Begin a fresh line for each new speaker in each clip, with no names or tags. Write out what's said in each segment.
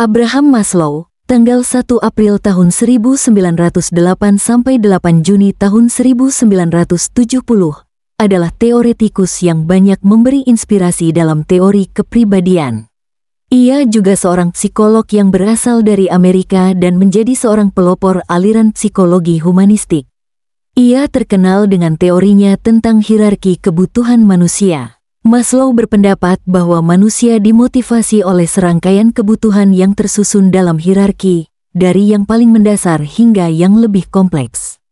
Abraham Maslow, tanggal 1 April tahun 1908 sampai 8 Juni tahun 1970, adalah teoretikus yang banyak memberi inspirasi dalam teori kepribadian. Ia juga seorang psikolog yang berasal dari Amerika dan menjadi seorang pelopor aliran psikologi humanistik. Ia terkenal dengan teorinya tentang hierarki kebutuhan manusia. Maslow berpendapat bahwa manusia dimotivasi oleh serangkaian kebutuhan yang tersusun dalam hierarki, dari yang paling mendasar hingga yang lebih kompleks.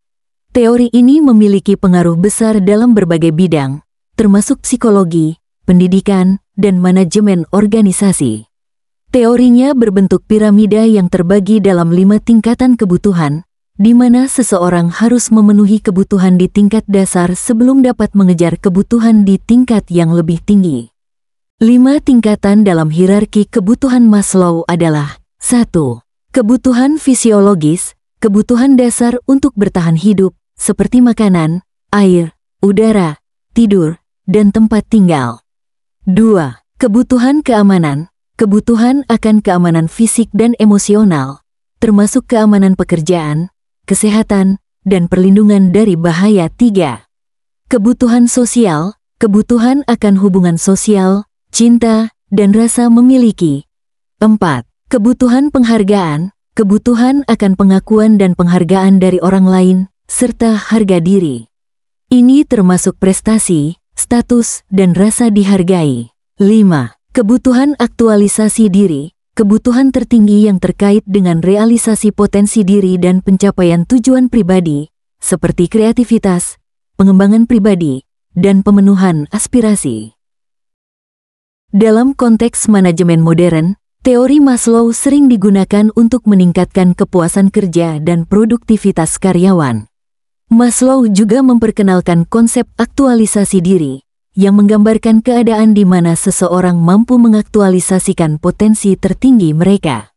Teori ini memiliki pengaruh besar dalam berbagai bidang, termasuk psikologi, pendidikan, dan manajemen organisasi. Teorinya berbentuk piramida yang terbagi dalam 5 tingkatan kebutuhan, di mana seseorang harus memenuhi kebutuhan di tingkat dasar sebelum dapat mengejar kebutuhan di tingkat yang lebih tinggi. 5 tingkatan dalam hierarki kebutuhan Maslow adalah: 1. Kebutuhan fisiologis, kebutuhan dasar untuk bertahan hidup, seperti makanan, air, udara, tidur, dan tempat tinggal. 2. Kebutuhan keamanan, kebutuhan akan keamanan fisik dan emosional, termasuk keamanan pekerjaan, kesehatan, dan perlindungan dari bahaya. 3. Kebutuhan sosial, kebutuhan akan hubungan sosial, cinta, dan rasa memiliki. 4. Kebutuhan penghargaan, kebutuhan akan pengakuan dan penghargaan dari orang lain, serta harga diri. Ini termasuk prestasi, status, dan rasa dihargai. 5. Kebutuhan aktualisasi diri, kebutuhan tertinggi yang terkait dengan realisasi potensi diri dan pencapaian tujuan pribadi, seperti kreativitas, pengembangan pribadi, dan pemenuhan aspirasi. Dalam konteks manajemen modern, teori Maslow sering digunakan untuk meningkatkan kepuasan kerja dan produktivitas karyawan. Maslow juga memperkenalkan konsep aktualisasi diri, yang menggambarkan keadaan di mana seseorang mampu mengaktualisasikan potensi tertinggi mereka.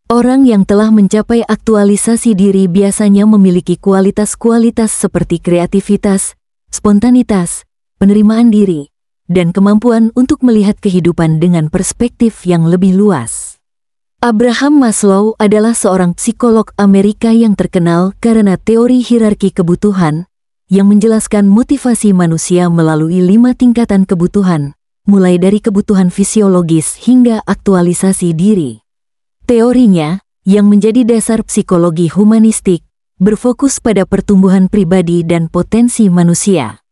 Orang yang telah mencapai aktualisasi diri biasanya memiliki kualitas-kualitas seperti kreativitas, spontanitas, penerimaan diri, dan kemampuan untuk melihat kehidupan dengan perspektif yang lebih luas. Abraham Maslow adalah seorang psikolog Amerika yang terkenal karena teori hierarki kebutuhan, yang menjelaskan motivasi manusia melalui 5 tingkatan kebutuhan, mulai dari kebutuhan fisiologis hingga aktualisasi diri. Teorinya, yang menjadi dasar psikologi humanistik, berfokus pada pertumbuhan pribadi dan potensi manusia.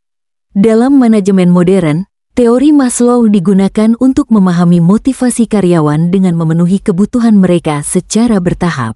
Dalam manajemen modern, teori Maslow digunakan untuk memahami motivasi karyawan dengan memenuhi kebutuhan mereka secara bertahap.